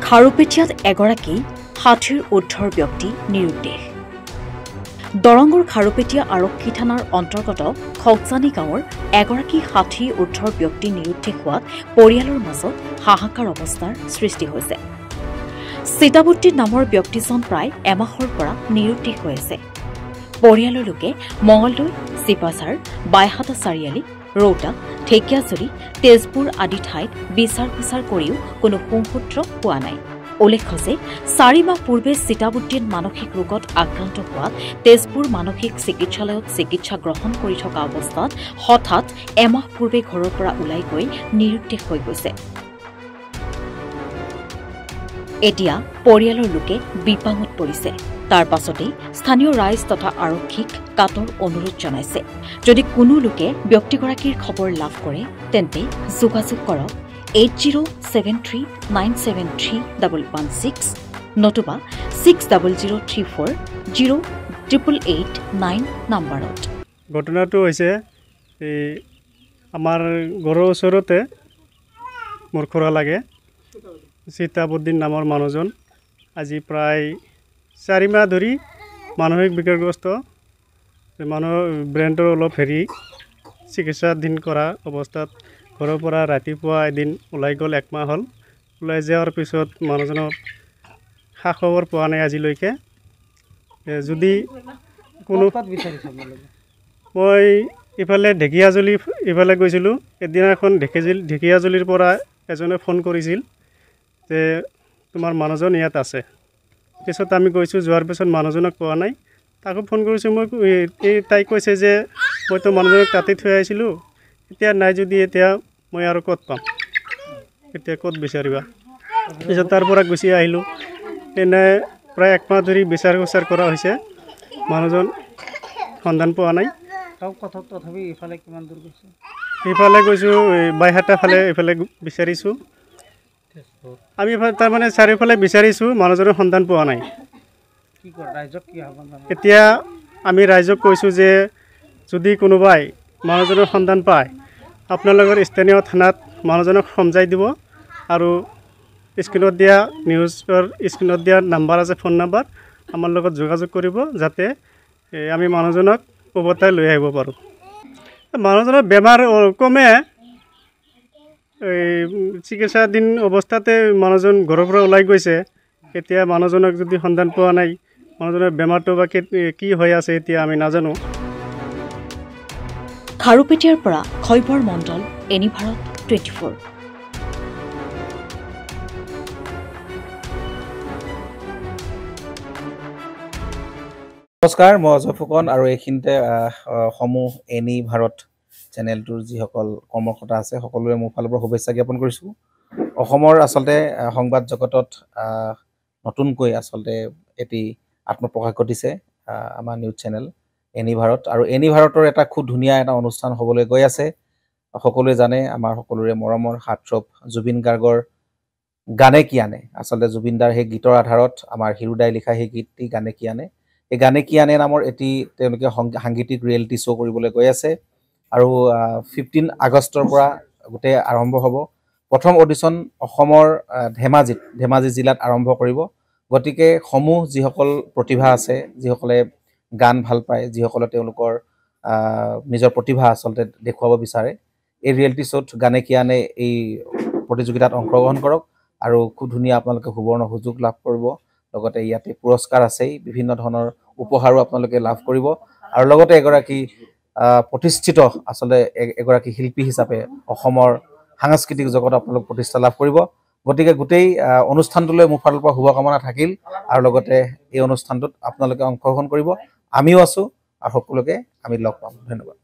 খাৰুপেটীয়াত এগৰাকী ৬০ৰ ঊৰ্ধৰ ব্যক্তি নিৰুদ্দেশ। দৰঙৰ খাৰুপেটীয়া আৰক্ষী থানাৰ অন্তৰ্গত খগজানী গাঁৱৰ এগৰাকী ৬০ ঊৰ্ধৰ ব্যক্তি নিৰুদ্দেশ হোৱাত পৰিয়ালৰ মাজত হাহাকাৰ অৱস্থাৰ সৃষ্টি হৈছে। চিতাবুদ্দিন নামৰ ব্যক্তিজন প্ৰায় এমাহৰ পৰা নিৰুদ্দেশ হৈ আছে। পৰিয়ালৰ লোকে মঙলদৈ, চিপাঝাৰ, বাইহাটা চাৰিআলি, ৰৌতা, ঢেকিয়াজুলি, তেজপুৰ আদি ঠাইত বিচাৰ খোচাৰ কৰিও কোনো সুসূত্ৰ পোৱা নাই। উল্লেখ্য যে ৪ মাহ পূৰ্বে চিতাবুদ্দিন মানসিক ৰোগত আক্ৰান্ত হোৱাত তেজপুৰ মানসিক চিকিৎসালয়ত চিকিৎসা গ্ৰহণ কৰি থকা অৱস্থাত হঠাৎ এমাহ পূৰ্বে ঘৰৰ পৰা ওলাই গৈ নিৰুদ্দেশ হৈ গৈছে। এতিয়া পৰিয়ালৰ লোকে বিপাঙত পৰিছে। তাৰ পাছতেই স্থানীয় ৰাইজ তথা আৰক্ষীক কাটৰ অনুৰোধ জনাইছে। যদি কোনো লোকে ব্যক্তিগৰাকীৰ খবৰ লাভ কৰে তেন্তে যোগাযোগ কৰক 8073973116 নতুবা 6003408889 নম্বৰত। ঘটনাটো হৈছে আমাৰ ঘৰৰ ওচৰতে মোৰ খুৰা লাগে চিতাবুদ্দিন নামৰ মানুহজন আজি প্ৰায় ৪ মাহ ধৰি মানসিক বিকাৰগ্ৰস্ত মানুহৰ ব্ৰেইনটোৰ অলপ চিকিৎসাধীন কৰা অৱস্থাত ঘৰৰ পৰা ৰাতিপুৱা এদিন ওলাই গ'ল। 1 মাহ হ'ল। ওলাই যোৱাৰ পিছত মানুহজনৰ খা খবৰ পোৱা নাই আজিলৈকে। যদি কোনো মই ইফালে ঢেকিয়াজুলি ইফালে গৈছিলোঁ। এদিনাখন ঢেকিয়াজুলিৰ পৰা এজনে ফোন কৰিছিল যে তোমাৰ মানুহজন ইয়াত আছে। পিছত আমি গৈছোঁ। যোৱাৰ পিছত মানুহজনক পোৱা নাই। তাকো ফোন কৰিছোঁ মই। তাই কৈছে যে মইতো মানুহজনক তাতে থৈ আহিছিলোঁ, এতিয়া নাই যদি এতিয়া মই আৰু ক'ত পাম, এতিয়া ক'ত বিচাৰিবা। পিছত তাৰ পৰা গুচি আহিলোঁ। এনে প্ৰায় 1 মাহ ধৰি বিচাৰ খোচাৰ কৰা হৈছে। মানুহজন সন্ধান পোৱা নাই। তথাপি ইফালে কিমান দূৰ গৈছে? ইফালে গৈছোঁ বাইহাটা ফালে ইফালে বিচাৰিছোঁ। আমি তাৰমানে চাৰিওফালে বিচাৰিছোঁ, মানুহজনৰ সন্ধান পোৱা নাই। এতিয়া আমি ৰাইজক কৈছোঁ যে যদি কোনোবাই মানুহজনৰ সন্ধান পায় আপোনালোকৰ স্থানীয় থানাত মানুহজনক সমজাই দিব আৰু স্ক্ৰীণত দিয়া নিউজৰ স্ক্ৰীণত দিয়া নাম্বাৰ আছে, ফোন নাম্বাৰ, আমাৰ লগত যোগাযোগ কৰিব যাতে আমি মানুহজনক উভতাই লৈ আহিব পাৰোঁ। মানুহজনৰ বেমাৰ কমে চিকিৎসাধীন অৱস্থাতে মানুহজন ঘৰৰ পৰা ওলাই গৈছে। এতিয়া মানুহজনক যদি সন্ধান পোৱা নাই, মানুহজনৰ বেমাৰটো বা কি হৈ আছে এতিয়া আমি নাজানো। খাৰুপেটীয়াৰ পৰা খৈবৰ মণ্ডল, এনি ভাৰত 24। নমস্কাৰ, মই অজয় ফুকন আৰু এইখিনিতে সমূহ এনি ভাৰত চেনেলটোৰ যিসকল কৰ্মকৰ্তা আছে সকলোৰে মোৰ ফালৰ পৰা শুভেচ্ছা জ্ঞাপন কৰিছোঁ। অসমৰ আচলতে সংবাদ জগতত নতুনকৈ আচলতে এটি আত্মপ্ৰকাশ ঘটিছে আমাৰ নিউজ চেনেল এনি ভাৰত। আৰু এনি ভাৰতৰ এটা খুব ধুনীয়া এটা অনুষ্ঠান হ'বলৈ গৈ আছে। সকলোৱে জানে আমাৰ সকলোৰে মৰমৰ হাৰ্টথ্ৰব জুবিন গাৰ্গৰ গানে কি আনে। আচলতে জুবিন দাৰ সেই গীতৰ আধাৰত আমাৰ হিৰুদাই লিখা সেই গীতটি গানে কি আনে, এই গানে কি আনে নামৰ এটি তেওঁলোকে সাংগীতিক ৰিয়েলিটি শ্ব' কৰিবলৈ গৈ আছে। আৰু 15 আগষ্টৰ পৰা গোটেই আৰম্ভ হ'ব। প্ৰথম অডিশ্যন অসমৰ ধেমাজি জিলাত আৰম্ভ কৰিব। গতিকে সমূহ যিসকল প্ৰতিভা আছে, যিসকলে গান ভাল পায়, যিসকলে তেওঁলোকৰ নিজৰ প্ৰতিভা আচলতে দেখুৱাব বিচাৰে, এই ৰিয়েলিটি শ্ব'ত গানে কি আনে এই প্ৰতিযোগিতাত অংশগ্ৰহণ কৰক আৰু খুব ধুনীয়া আপোনালোকে সুবৰ্ণ সুযোগ লাভ কৰিব। লগতে ইয়াতে পুৰস্কাৰ আছেই, বিভিন্ন ধৰণৰ উপহাৰো আপোনালোকে লাভ কৰিব আৰু লগতে এগৰাকী প্ৰতিষ্ঠিত আচলতে এগৰাকী শিল্পী হিচাপে অসমৰ সাংস্কৃতিক জগতত আপোনালোক প্ৰতিষ্ঠা লাভ কৰিব। গতিকে গোটেই অনুষ্ঠানটোলৈ মোৰ ফালৰ পৰা শুভকামনা থাকিল আৰু লগতে এই অনুষ্ঠানটোত আপোনালোকে অংশগ্ৰহণ কৰিব। আমিও আছোঁ আৰু সকলোকে আমি লগ পাম। ধন্যবাদ।